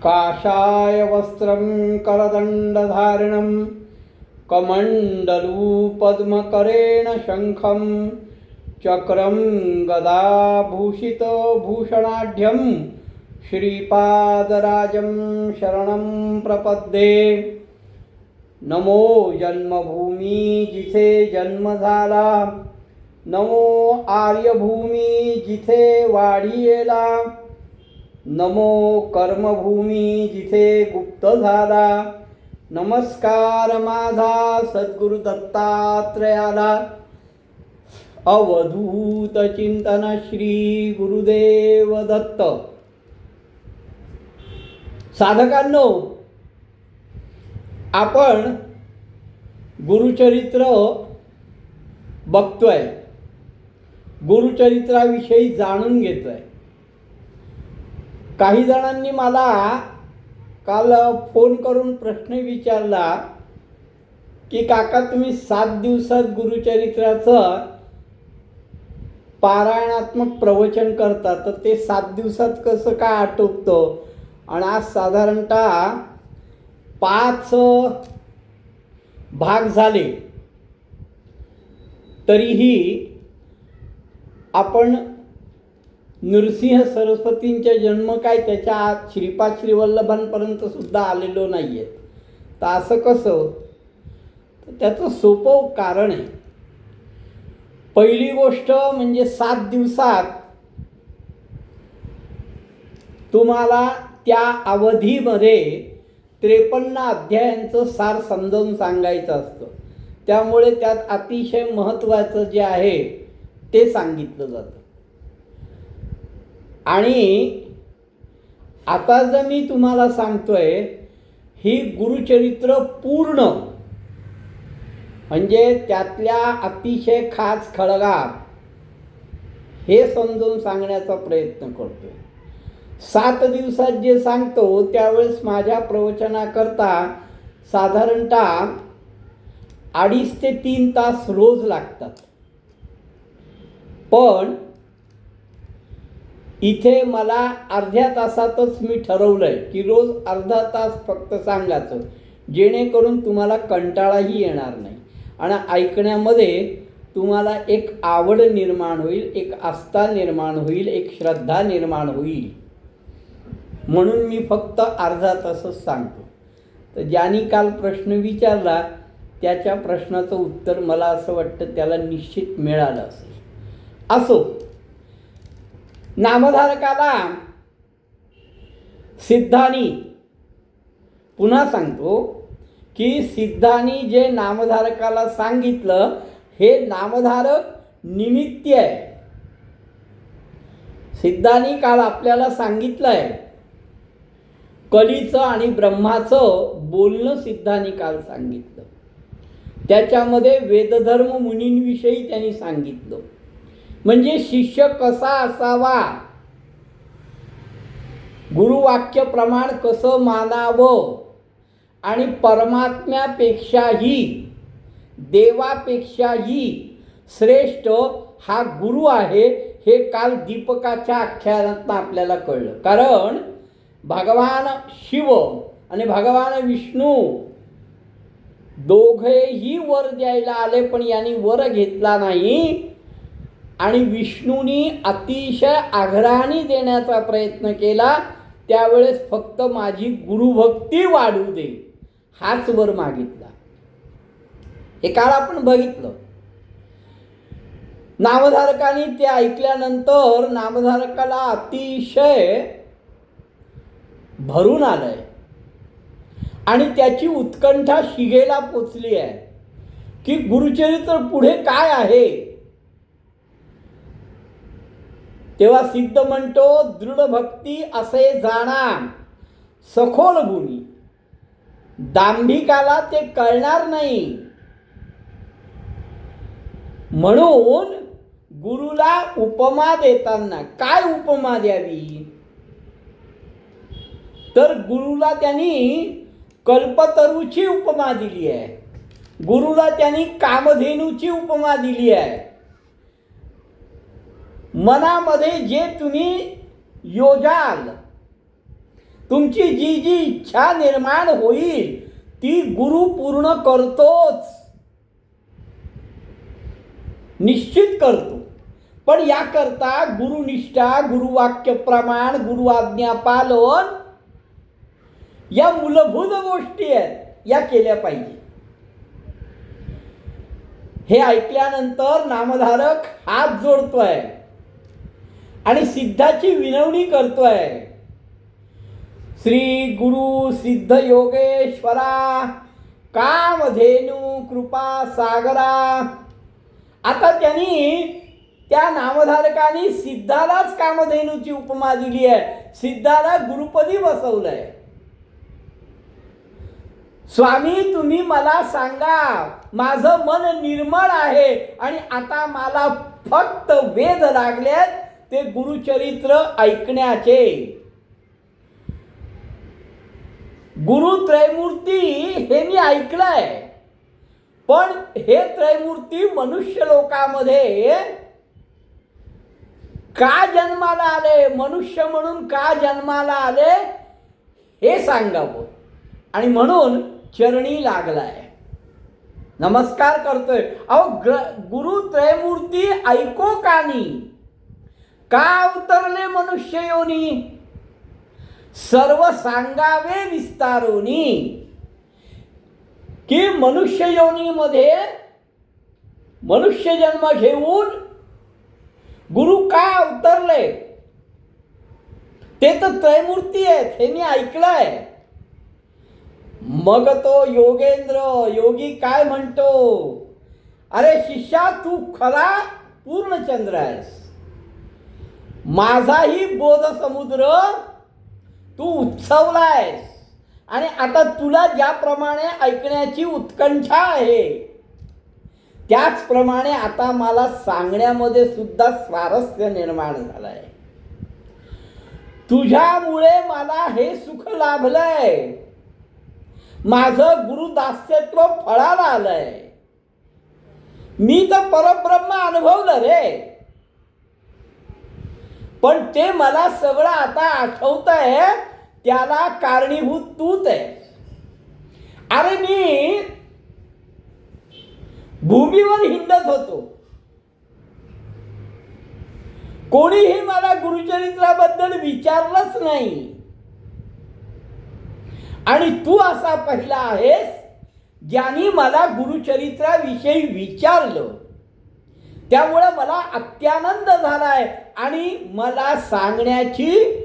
काषाय वस्त्रं करदण्डधारिणं कमण्डलूपद्मकरेण शङ्खं चक्रं गदाभूषितभूषणाढ्यं श्रीपादराजं शरणं प्रपद्ये। नमो जन्मभूमी जिथे जन्म झाला, नमो आर्यभूमी जिथे वाढीला, नमो कर्मभूमी जिथे गुप्त झाला। नमस्कार माझा सद्गुरु दत्तात्रयाला। अवधूत चिंतन श्री गुरुदेव दत्त। साधकांनो, आपण गुरुचरित्र बघतोय, गुरुचरित्राविषयी जाणून घेतोय। काही जणांनी मला काल फोन करून प्रश्न विचारला की काका, तुम्ही 7 दिवसात गुरुचरित्राचं पारायणात्मक प्रवचन करता, तर ते 7 दिवसात कसं काय आटोपतं? आणि आज साधारणतः 5 भाग झाले, तरीही आपण नृसिंह सरस्वतींचे जन्म काय त्याच्या आत श्रीपाद श्रीवल्लभांपर्यंत सुद्धा आलेलो नाही आहे. तर असं कसं? तर त्याचं सोपं कारण आहे. पहिली गोष्ट म्हणजे 7 दिवसात तुम्हाला त्या अवधीमध्ये 53 अध्यायांचं सार समजावून सांगायचं असतं. त्यामुळे त्यात अतिशय महत्त्वाचं जे आहे ते सांगितलं जातं. आणि आता जर मी तुम्हाला सांगतोय, ही गुरुचरित्र पूर्ण म्हणजे त्यातल्या अतिशय खास खळगा हे समजून सांगण्याचा प्रयत्न करतोय. 7 दिवसात जे सांगतो त्यावेळेस माझ्या प्रवचनाकरता साधारणतः 2.5 ते 3 तास रोज लागतात. पण इथे मला अर्ध्या तासातच मी ठरवलंय की रोज अर्धा तास फक्त सांगायचं, जेणेकरून तुम्हाला कंटाळाही येणार नाही आणि ऐकण्यामध्ये तुम्हाला एक आवड निर्माण होईल, एक आस्था निर्माण होईल, एक श्रद्धा निर्माण होईल. म्हणून मी फक्त अर्धा तासच सांगतो. तर ज्यांनी काल प्रश्न विचारला त्याच्या प्रश्नाचं उत्तर मला असं वाटतं त्याला निश्चित मिळालं असेल. असो, नामधारकाला सिद्धांनी, पुन्हा सांगतो की सिद्धांनी जे नामधारकाला सांगितलं हे नामधारक निमित्त आहे. सिद्धांनी काल आपल्याला सांगितलंय कलीचं आणि ब्रह्माचं बोलणं. सिद्धांनी काल सांगितलं, त्याच्यामध्ये वेदधर्म मुनींविषयी त्यांनी सांगितलं. म्हणजे शिष्य कसा असावा, गुरुवाक्य प्रमाण कसं मानावं आणि परमात्म्यापेक्षाही देवापेक्षाही श्रेष्ठ हा गुरु आहे, हे काल दीपकाच्या आख्यानातून आपल्याला कळलं. कारण भगवान शिव आणि भगवान विष्णू दोघेही वर द्यायला आले, पण यांनी वर घेतला नाही. आणि विष्णूंनी अतिशय आग्रहाने देण्याचा प्रयत्न केला. त्यावेळेस फक्त माझी गुरुभक्ती वाढू दे हाच वर मागितला. हे काळ आपण बघितलं. नामधारकाने ते ऐकल्यानंतर नामधारकाला अतिशय भरून आलंय आणि त्याची उत्कंठा शिगेला पोचली आहे की गुरुचरित्र पुढे काय आहे. तेव्हा सिद्ध म्हणतो, दृढ भक्ती असे जाणा सखोल गुणी, दांभिकाला ते कळणार नाही. म्हणून गुरुला उपमा देताना काय उपमा द्यावी, तर गुरुला त्यांनी कल्पतरूची उपमा दिली आहे, गुरुला त्यांनी कामधेनूची उपमा दिली आहे. मनामध्ये जे तुम्ही योजाल तुमची जी जी इच्छा निर्माण होईल ती गुरु पूर्ण करतोच, निश्चित करतो. पण याकरता गुरुनिष्ठा, गुरुवाक्य प्रमाण, गुरु आज्ञा पालन या मूलभूत गोष्टी आहेत, या केल्या पाहिजे. हे ऐकल्यानंतर नामधारक हात जोडतोय आणि सिद्धाची विनवणी करतोय. श्री गुरु सिद्ध योगेश्वरा कामधेनु कृपा सागरा. आता त्यांनी त्या नामधारकांनी सिद्धालाच कामधेनूची उपमा दिली आहे, सिद्धाला गुरुपदी बसवलंय. स्वामी तुम्ही मला सांगा, माझं मन निर्मळ आहे आणि आता मला फक्त वेध लागलेत ते गुरुचरित्र ऐकण्याचे. गुरु त्रैमूर्ती हे मी ऐकलंय, पण हे त्रैमूर्ती मनुष्य लोकामध्ये का जन्माला आले, मनुष्य म्हणून का जन्माला आले हे सांगावं. आणि म्हणून चरणी लागलाय, नमस्कार करतोय. अहो गुरु त्रैमूर्ती ऐको कानी, का अवतरले मनुष्य योनी, सर्व सांगावे विस्तारोनी. की मनुष्य योनीमध्ये मनुष्य जन्म घेऊन गुरु का अवतरले, ते तर त्रैमूर्ती आहेत हे मी ऐकलंय. मग तो योगेंद्र योगी काय म्हणतो, अरे शिष्या तू खरा पूर्णचंद्र आहेस, माझाही बोध समुद्र तू उत्सवलायस आणि आता तुला ज्याप्रमाणे ऐकण्याची उत्कंठा आहे त्याचप्रमाणे आता मला सांगण्यामध्ये सुद्धा स्वारस्य निर्माण झालंय. तुझ्यामुळे मला हे सुख लाभलंय, माझं गुरुदास्यत्व फळाला आलंय, मी तर परब्रह्म अनुभवलं रे. पण ते मला सगळं आता आठवतंय, त्याला कारणीभूत तूच आहे. अरे मी भूमीवर हिंडत होतो, कोणीही मला गुरुचरित्राबद्दल विचारलंच नाही आणि तू असा पहिला आहेस ज्याने मला गुरुचरित्राविषयी विचारलं. त्यामुळे मला अत्यानंद झालाय आणि मला सांगण्याची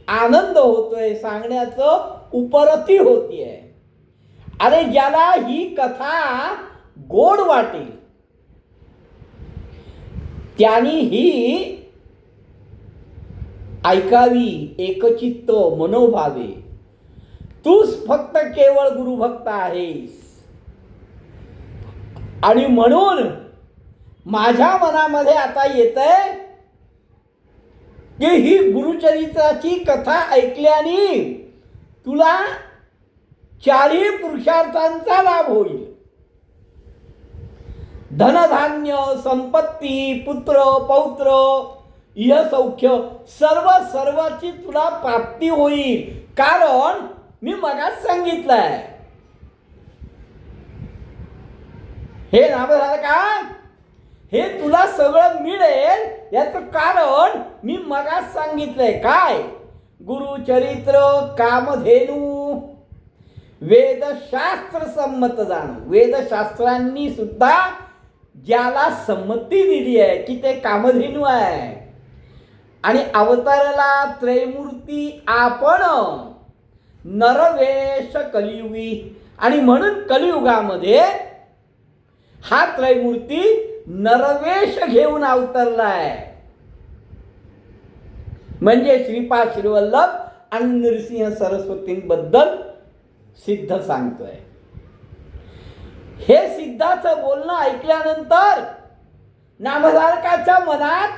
आनंद होतोय, सांगण्याचं उपरती होतीये. अरे ज्याला ही कथा गोड वाटेल त्यांनी ही ऐकावी एकचित्त मनोभावे. तूच फक्त केवळ गुरुभक्त आहेस आणि म्हणून माझ्या मनामध्ये आता येतंय की ही गुरुचरित्राची कथा ऐकल्याने तुला चारही पुरुषार्थांचा लाभ होईल. धनधान्य, संपत्ती, पुत्र पौत्र, यशौख्य सर्वाची तुला प्राप्ती होईल. कारण मी मगाच सांगितलंय, हे नामधारका हे तुला सगळं मिळेल याचं कारण मी मगाच सांगितलंय. काय? गुरुचरित्र कामधेनू वेदशास्त्र संमत जाणू. वेदशास्त्रांनी सुद्धा ज्याला संमती दिली आहे की ते कामधेनू आहे आणि अवताराला त्रैमूर्ती आपण नरवेश कलियुगी. आणि म्हणून कलियुगामध्ये हा त्रैमूर्ती नरवेश घेऊन अवतरलाय. म्हणजे श्रीपाद श्रीवल्लभ आणि नृसिंह सरस्वतींबद्दल सिद्ध सांगतोय. हे सिद्धाचं बोलणं ऐकल्यानंतर नामधारकाच्या मनात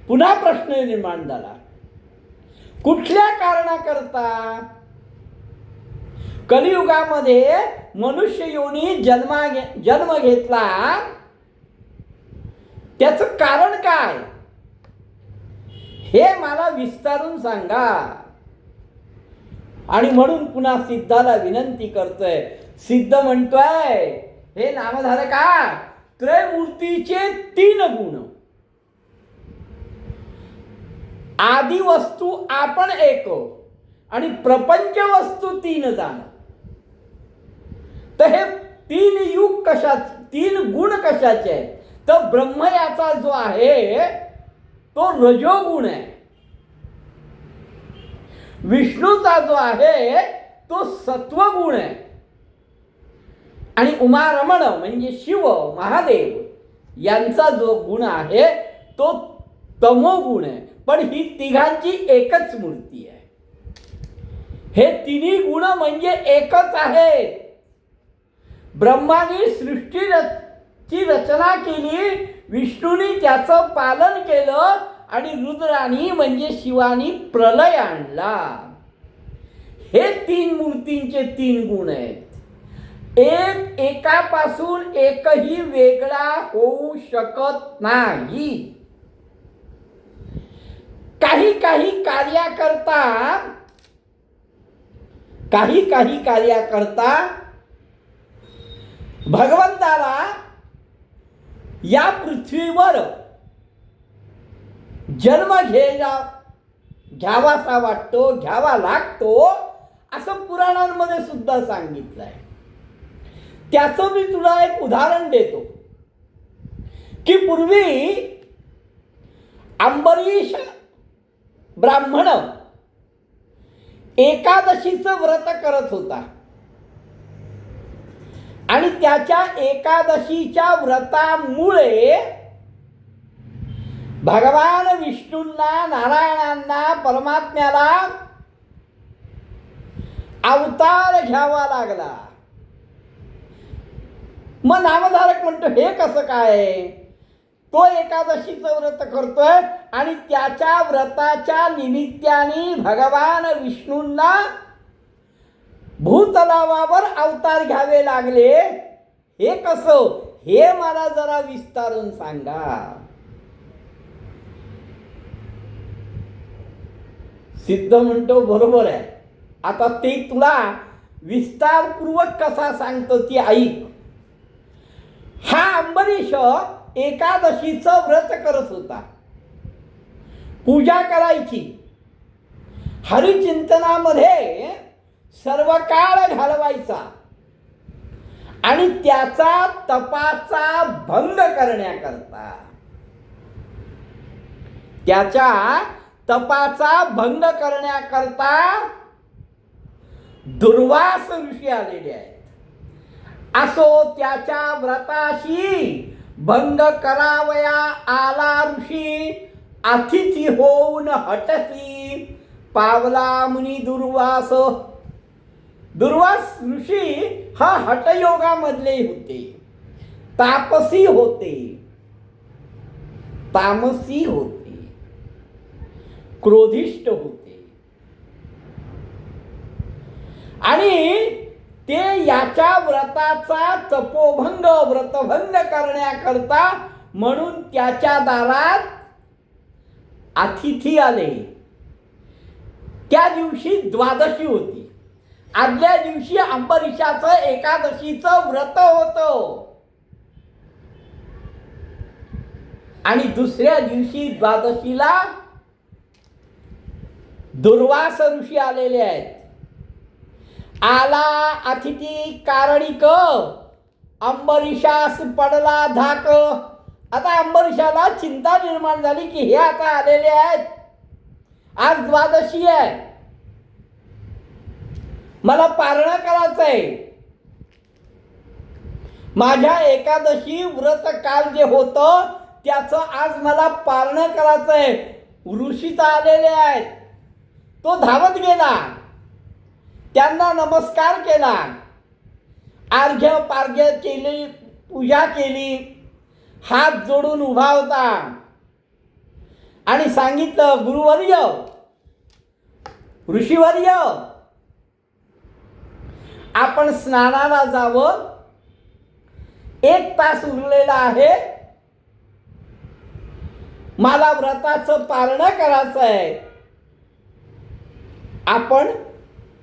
पुन्हा प्रश्न निर्माण झाला. कुठल्या कारणाकरता कलियुगामध्ये मनुष्य योनी जन्म घेतला, त्याचं कारण काय हे मला विस्तारून सांगा. आणि म्हणून पुन्हा सिद्धाला विनंती करतोय. सिद्ध म्हणतोय, हे नामधारका, त्रयमूर्तीचे 3 गुण, आदि वस्तू आपण एक आणि प्रपंच वस्तू 3 जाण. तर हे 3 युग कशाचे, 3 गुण कशाचे आहेत? तर ब्रह्म याचा जो आहे तो रजोगुण आहे, विष्णूचा जो आहे तो सत्वगुण आहे, आणि उमारमण म्हणजे शिव महादेव यांचा जो गुण आहे तो तमोगुण आहे. पण ही तिघांची एकच मूर्ती आहे. हे तिन्ही गुण म्हणजे एकच आहेत. ब्रह्माने सृष्टीची रचना केली, विष्णूने त्याचं पालन केलं, आणि रुद्रानी म्हणजे शिवानी प्रलय आणला. हे 3 मूर्तींचे 3 गुण आहेत. एकापासून एकही वेगळा होऊ शकत नाही. काही कार्याकरता भगवंताला या पृथ्वीवर जन्म घ्यावासा वाटतो, घ्यावा लागतो, असं पुराणांमध्ये सुद्धा सांगितलंय. त्याचं मी तुला एक उदाहरण देतो की पूर्वी अंबरीश ब्राह्मण एकादशीचं व्रत करत होता, आणि त्याच्या एकादशीच्या व्रतामुळे भगवान विष्णूंना, नारायणांना, परमात्म्याला अवतार घ्यावा लागला. मग नामधारक म्हणतो, हे कसं काय? तो एकादशीचं व्रत करतोय आणि त्याच्या व्रताच्या निमित्ताने भगवान विष्णूंना भूतलावावर अवतार घ्यावे लागले. हे कसं? हे मला जरा विस्तारून सांगा. सिद्ध म्हणतो, बरोबर आहे, आता ते तुला विस्तारपूर्वक कसा सांगतो ती ऐक. हा अंबरीश एकादशीचं व्रत करत होता, पूजा करायची, हरिचिंतनामध्ये सर्व काळ घालवायचा, आणि त्याचा तपाचा भंग करण्याकरता दुर्वास ऋषी आलेले आहेत. असो त्याच्या व्रताशी भंग करावया आला ऋषी, अतिथी होऊन हटसी पावला मुनी दुर्वास. दुर्वास ऋषी हा हटयोगामधले होते, तापसी होते, तामसी होते, क्रोधिष्ट होते, आणि ते याच्या व्रताचा तपोभंग, व्रतभंग करण्याकरता म्हणून त्याच्या दारात अतिथी आले. त्या दिवशी द्वादशी होती. आदल्या दिवशी अंबरीशाचं एकादशीचं व्रत होतं, आणि दुसऱ्या दिवशी द्वादशीला दुर्वास ऋषी आलेले आहेत. आला अतिथी कारणिक, अंबरीशास पडला धाक. आता अंबरीशाला चिंता निर्माण झाली की हे आता आलेले आहेत, आज द्वादशी आहे, मला पारणं करायचंय, माझ्या एकादशी व्रत काल जे होतं त्याचं आज मला पारणं करायचंय. ऋषी तर आलेले आहेत. तो धावत गेला, त्यांना नमस्कार केला, अर्घ्य पार्घ्य केली, पूजा केली, हात जोडून उभा होता, आणि सांगितलं, गुरुवर्य, ऋषीवर्य, आपण स्नानाला जावं, 1 तास उरलेला आहे, मला व्रताचं पारणं करायचं आहे, आपण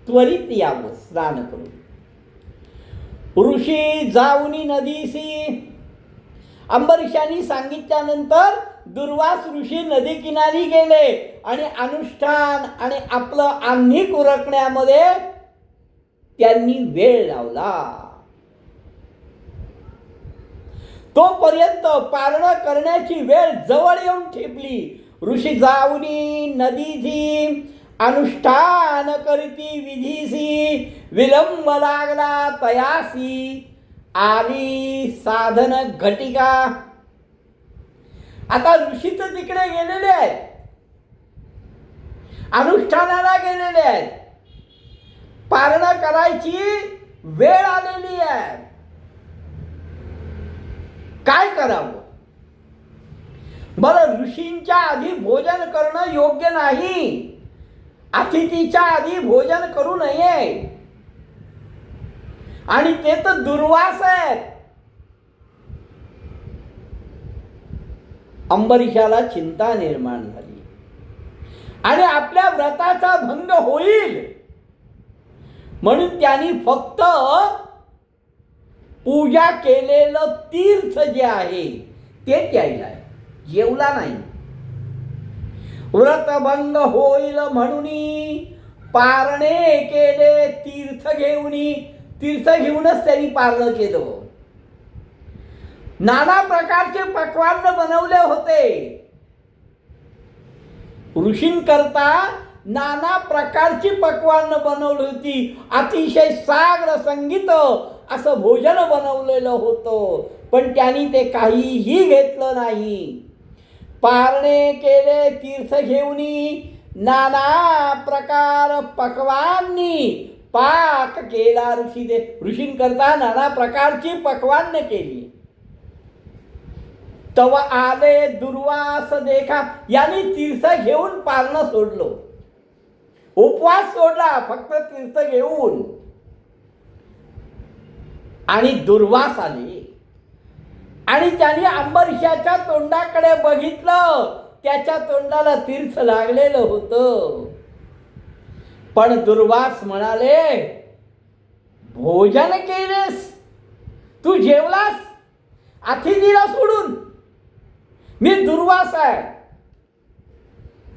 त्वरित यावं स्नान करून. ऋषी जाऊनी नदीसी. अंबरीशांनी सांगितल्यानंतर दुर्वास ऋषी नदी किनारी गेले आणि अनुष्ठान आणि आपलं आह्निक उरकण्यामध्ये त्यांनी वेळ लावला. तोपर्यंत पारणं करण्याची वेळ जवळ येऊन ठेपली. ऋषी जाऊनी नदीची अनुष्ठान करीती विधीसी विलंब लागला तयासी आली साधन घटिका. आता ऋषी तर तिकडे गेलेले आहेत, अनुष्ठानाला गेलेले आहेत, पारणं करायची वेळ आलेली आहे. काय करावं बरं? ऋषींच्या आधी भोजन करणं योग्य नाही. अतिथीच्या आधी भोजन करू नये. आणि ते तर दुर्वास आहेत. अंबरीशाला चिंता निर्माण झाली आणि आपल्या व्रताचा भंग होईल म्हणून त्यांनी फक्त पूजा केलेलं तीर्थ जे आहे ते प्यायलाय, जेवला नाही. व्रतभंग होईल म्हणून पारणे केले तीर्थ घेऊनी. तीर्थ घेऊनच त्यांनी पारणं केलं. नाना प्रकारचे पक्वान्न बनवले होते. ऋषींकरता नाना प्रकारची पक्वान्न बनवली होती. अतिशय साग्र संगीत असं भोजन बनवलेलं होतं, पण त्यांनी ते काहीही घेतलं नाही. पारणे केले तीर्थ घेऊनी नाना प्रकार पक्वान्नी पाक केला ऋषींकरता नाना प्रकारची पक्वान्न केली. तव आले दुर्वास देखा. यांनी तीर्थ घेऊन पारणं सोडलं, उपवास सोडला फक्त तीर्थ घेऊन. आणि दुर्वास आले आणि त्यांनी अंबरीशाच्या तोंडाकडे बघितलं. त्याच्या तोंडाला तीर्थ लागलेलं होतं. पण दुर्वास म्हणाले, भोजन केलेस, तू जेवलास अतिथीला सोडून. मी दुर्वास आहे.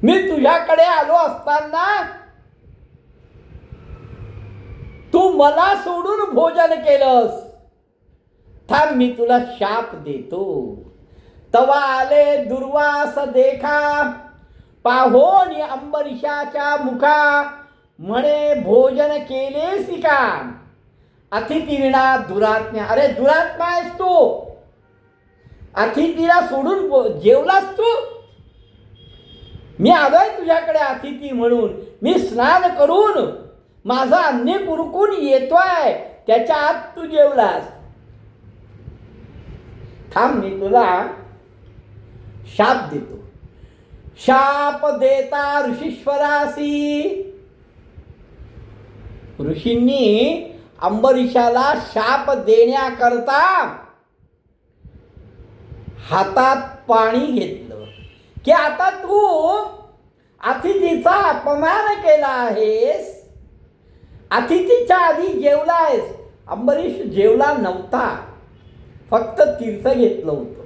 मी तुझ्याकडे आलो असताना तू मला सोडून भोजन केलंस. थांब, मी तुला शाप देतो. तवा आले दुर्वास देखा पाहोनी अंबरीशाच्या मुखा म्हणे भोजन केलेस का? अतिथीविना दुरात्म्या. अरे दुरात्मा आहेस तू, अतिथीला सोडून जेवलास तू. मी आलोय तुझ्याकडे अतिथी म्हणून. मी स्नान करून माझा अन्न उरकून येतोय, त्याच्या आत तू जेवलास. थांब, मी तुला शाप देतो. शाप देता ऋषीश्वरासी. ऋषींनी अंबरीशाला शाप देण्याकरता हातात पाणी घेतलं की आता तू अतिथीचा अपमान केला आहेस. अतिथीच्या आधी जेवलायस. अंबरीश जेवला नव्हता, फक्त तीर्थ घेतलं होतं.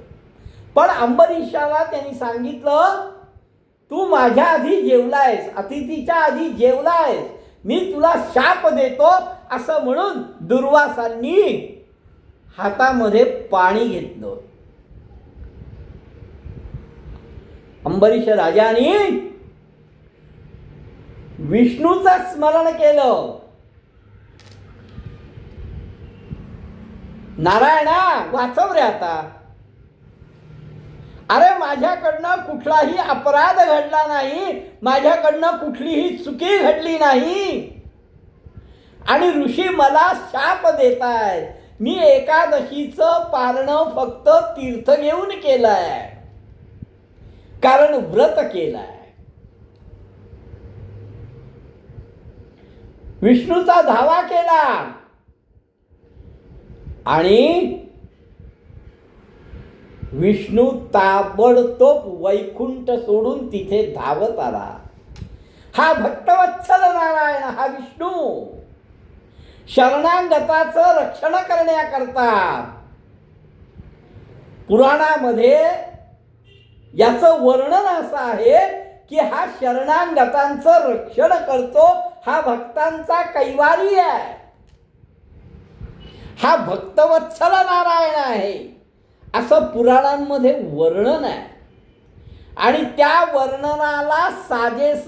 पण अंबरीशाला त्यांनी सांगितलं, तू माझ्या आधी जेवलायस, अतिथीच्या आधी जेवलायस, मी तुला शाप देतो. असं म्हणून दुर्वासांनी हातामध्ये पाणी घेतलं. अंबरीश राजाने विष्णूचं स्मरण केलं. नारायणा, वाचव रे आता. अरे माझ्याकडनं कुठलाही अपराध घडला नाही, माझ्याकडनं कुठलीही चुकी घडली नाही आणि ऋषी मला शाप देतायत. मी एकादशीचं पारणं फक्त तीर्थ घेऊन केलंय, कारण व्रत केलंय. विष्णूचा धावा केला आणि विष्णू ताबडतोब वैकुंठ सोडून तिथे धावत आला. हा भक्तवत्सल नारायण, हा विष्णू शरणागताचं रक्षण करण्याकरता पुराणामध्ये याचं वर्णन असं आहे की हा शरणागतांचं रक्षण करतो, हा भक्तांचा कैवारी आहे, हा भक्तवत्सल नारायण आहे असं पुराणांमध्ये वर्णन आहे. आणि त्या वर्णनाला साजेस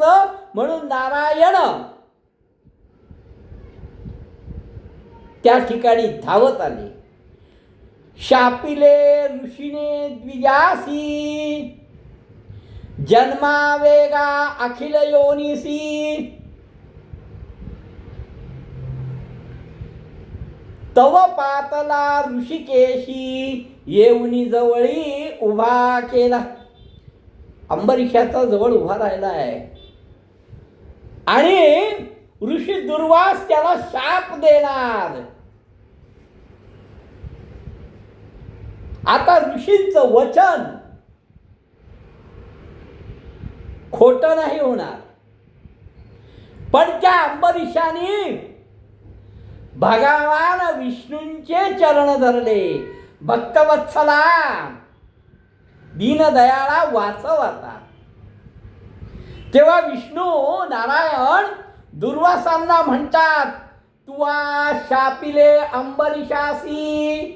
म्हणून नारायण त्या ठिकाणी धावत आले. शापिले ऋषीने द्विजासी, जन्मावेगा अखिल योनिसी, तव पातला ऋषिकेशी, येऊनी जवळी उभा केला. अंबरीशाचा जवळ उभा राहिला आहे आणि ऋषी दुर्वास त्याला शाप देणार. आता ऋषींचं वचन खोटं नाही होणार, पण त्या अंबरीशाने भगवान विष्णूंचे चरण धरले. भक्तवत्सला, दीनदयाळा, वाचव आता. तेव्हा विष्णू नारायण दुर्वासांना म्हणतात, तुवा शापिले अंबरीशासी,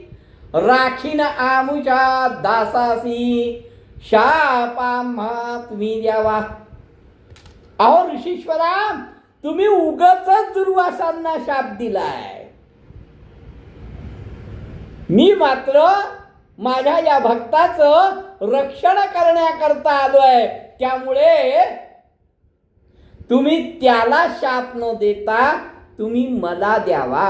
राखीन आमुच्या दासासी, शाप आम्हा तुम्ही द्यावा. अहो ऋषीश्वरा, तुम्ही उगाचच दुर्वासांना शाप दिलाय. मी मात्र माझ्या या भक्ताचं रक्षण करण्याकरता आलोय, त्यामुळे तुम्ही त्याला शाप न देता तुम्ही मला द्यावा.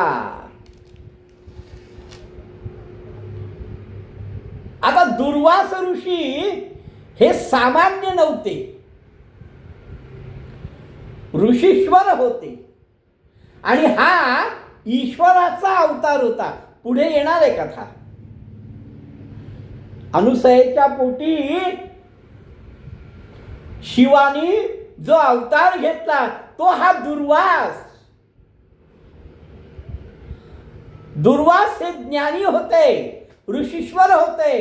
आता दुर्वास ऋषी हे सामान्य नव्हते, ऋषीश्वर होते आणि हा ईश्वराचा अवतार होता. पुढे येणार आहे कथा. अनुसयेच्या पोटी शिवानी जो अवतार घेतला तो हा दुर्वास. दुर्वास हे ज्ञानी होते, ऋषीश्वर होते,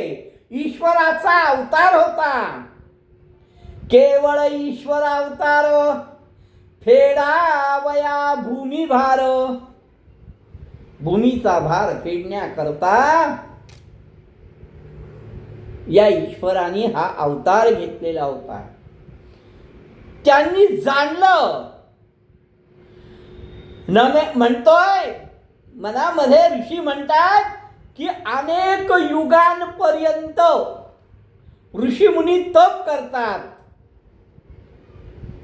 ईश्वराचा अवतार होता. केवळ ईश्वर अवतार फेडावया भूमी भार. भूमीचा भार फेडण्याकरता या ईश्वराने हा अवतार घेतलेला होता. त्यांनी जाणलं, म्हणतोय मनामध्ये ऋषी म्हणतात की अनेक युगांपर्यंत ऋषी मुनी तप करतात.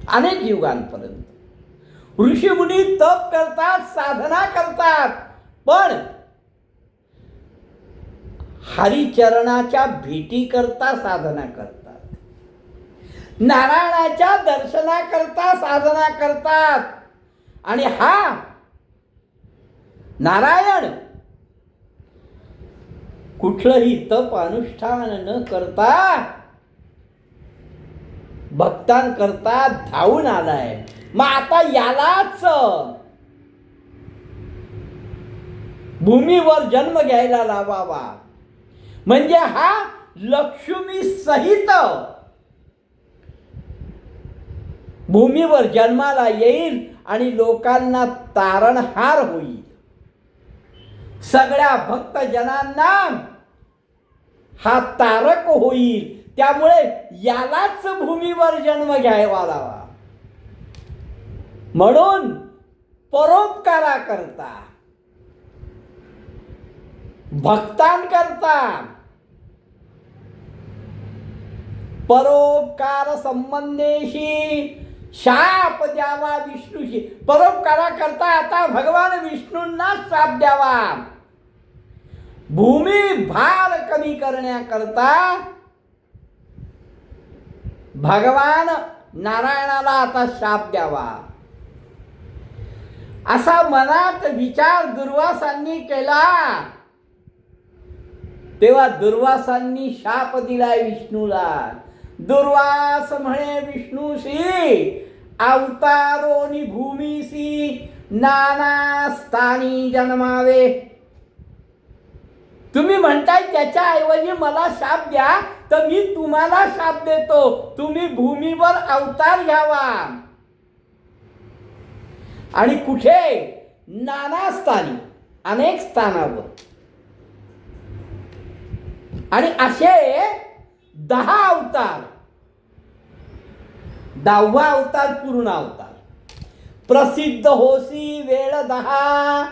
अनेक युगांपर्यंत ऋषी मुनी तप करतात, साधना करतात, पण हरिचरणाच्या भेटी करता साधना करतात, नारायणाच्या दर्शनाकरता साधना करतात. आणि हा नारायण कुठलंही तप अनुष्ठान न करता भक्तांकरता धावून आलाय. मग आता यालाच भूमीवर जन्म घ्यायला लावावा, म्हणजे हा लक्ष्मी सहित भूमीवर जन्माला येईल आणि लोकांना तारणहार होईल. सगळ्या भक्तजनांना हा तारक होईल. त्यामुळे यालाच भूमीवर जन्म घ्यावा लावा. म्हणून परोपकाराकरता, भक्तांकरता परोपकार संबंधेशी शाप द्यावा विष्णूशी. परोपकाराकरता आता भगवान विष्णूंना शाप द्यावा. भूमी भार कमी करण्याकरता भगवान नारायणाला आता शाप द्यावा, असा मनात विचार दुर्वासांनी केला. तेव्हा दुर्वासांनी शाप दिलाय विष्णूला. दुर्वास म्हणे विष्णूशी, अवतारोनी भूमीसी नाना स्थानी जन्मावे. तुम्ही म्हणताय त्याच्याऐवजी मला शाप द्या, तर मी तुम्हाला शाप देतो, तुम्ही भूमीवर अवतार घ्यावा. आणि कुठे? नाना स्थानी, अनेक स्थानावर. आणि असे 10 अवतार, 10वा अवतार पूर्ण अवतार. प्रसिद्ध होसी वेळ 10,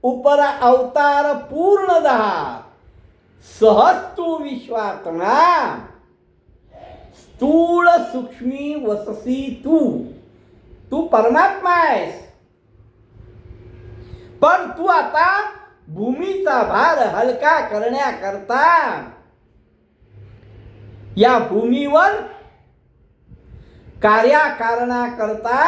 उपर अवतार पूर्ण 10. सहज तू विश्वात्मा, स्थूल सूक्ष्मी वससी तू. तू परमात्मा आहेस, पण तू आता भूमीचा भार हलका करण्याकरता या भूमीवर कार्याकारणाकरता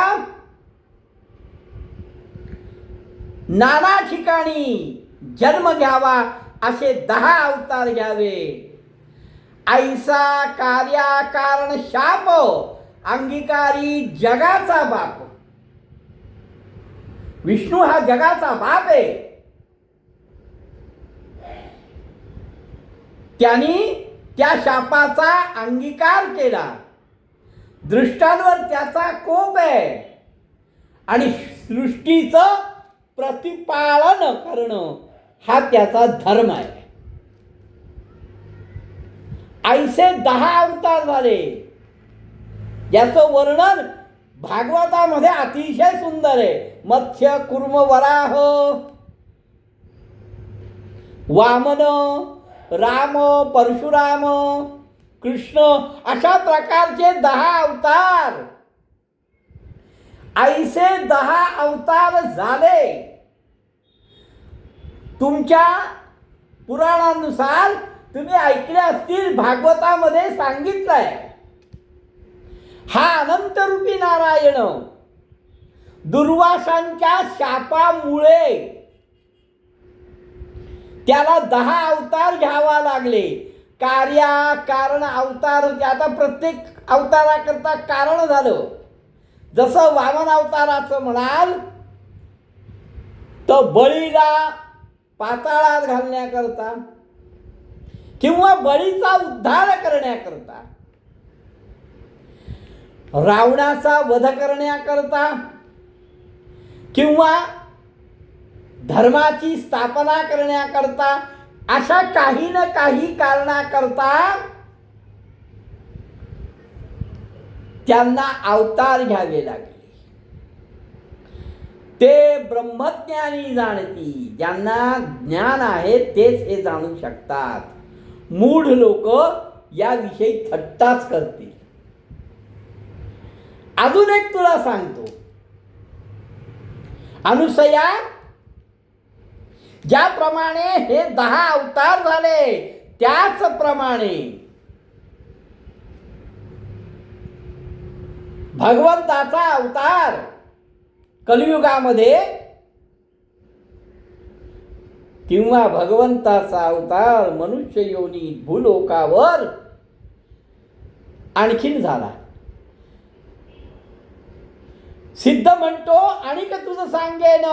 नाना ठिकाणी जन्म घ्यावा, असे 10 अवतार घ्यावे. ऐसा कार्याकारण शाप अंगीकारी जगाचा बाप. विष्णू हा जगाचा बाप आहे. त्यांनी त्या शापाचा अंगीकार केला. दृष्टांवर त्याचा कोप आहे आणि सृष्टीचं प्रतिपालन करणं हा त्याचा धर्म आहे. ऐसे 10 अवतार झाले, याचं वर्णन भागवतामध्ये अतिशय सुंदर आहे. मत्स्य, कुर्म, वराह, वामन, राम, परशुराम, कृष्ण, अशा प्रकारचे 10 अवतार. ऐसे 10 अवतार झाले. तुमच्या पुराणानुसार तुम्ही ऐकले असतील, भागवतामध्ये सांगितलंय, हा अनंतरूपी नारायण दुर्वासांच्या शापामुळे त्याला 10 अवतार घ्यावा लागले. कारण अवतार होते. आता प्रत्येक अवताराकरता कारण झालं. जसं वामन अवताराचं म्हणाल तर बळीला पाताळात घालण्याकरता किंवा बळीचा उद्धार करण्याकरता, रावणाचा वध करण्याकरता किंवा धर्माची स्थापना करण्याकरता, अशा काही ना काही कारणाकरता त्यांना अवतार घ्यावे लागले. ते ब्रह्मज्ञानी जाणती, ज्यांना ज्ञान आहे तेच हे जाणू शकतात. मूढ लोक याविषयी थट्टाच करतील. अजून एक तुला सांगतो, अनुसया, ज्याप्रमाणे हे 10 अवतार झाले, त्याचप्रमाणे भगवंताचा अवतार कलियुगामध्ये किंवा भगवंताचा अवतार मनुष्य योनी भूलोकावर आणखीन झाला. सिद्ध म्हणतो, आणि का तुझं सांगेन,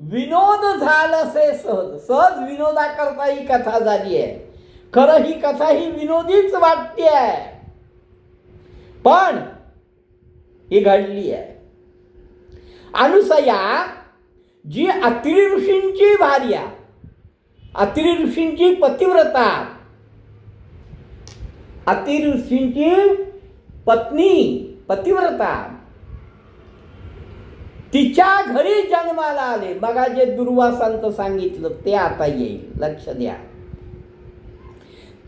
विनोद झालंसे सहज. सहज विनोदाकरता ही कथा झाली आहे. खरं ही कथा ही विनोदीच वाटते आहे, पण ही घडली आहे. अनुसया जी अत्रि ऋषींची भार्या, अत्रि ऋषींची पतिव्रता, अत्रि ऋषींची पत्नी पतिव्रता, तिच्या घरी जन्माला आले. बघा, जे दुर्वासांचं सांगितलं ते आता येईल, लक्ष द्या.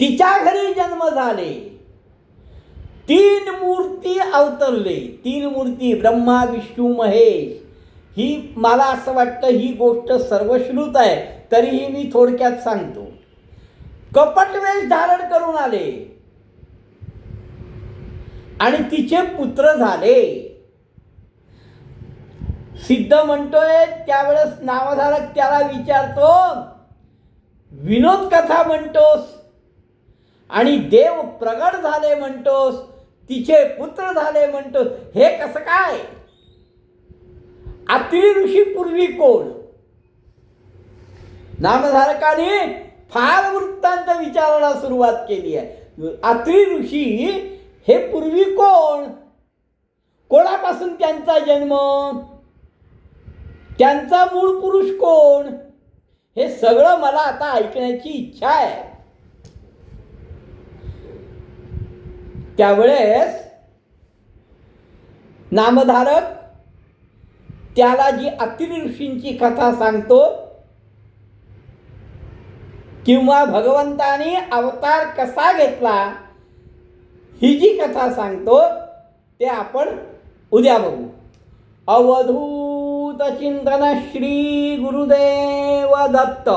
तिच्या घरी जन्म झाले. 3 मूर्ती अवतरले. 3 मूर्ती, ब्रह्मा, विष्णू, महेश. ही मला असं वाटतं ही गोष्ट सर्वश्रुत आहे, तरीही मी थोडक्यात सांगतो. कपटवेश धारण करून आले आणि तिचे पुत्र झाले. सिद्ध म्हणतोय, त्यावेळेस नामधारक त्याला विचारतो, विनोद कथा म्हणतोस आणि देव प्रगट झाले म्हणतोस, तिचे पुत्र झाले म्हणतोस, हे कसं काय? अत्रि ऋषी पूर्वी कोण? नामधारकाने फार वृत्तांत विचारायला सुरुवात केली आहे. अत्रि ऋषी हे पूर्वी कोण? कोणापासून त्यांचा जन्म? त्यांचा मूळ पुरुष कोण? हे सगळं मला आता ऐकण्याची इच्छा आहे. त्यावेळेस नामधारक त्याला जी अत्रि ऋषींची कथा सांगतो किंवा भगवंताने अवतार कसा घेतला ही जी कथा सांगतो ते आपण उद्या बघू. अवधूत चिंतन श्री गुरुदेव दत्त.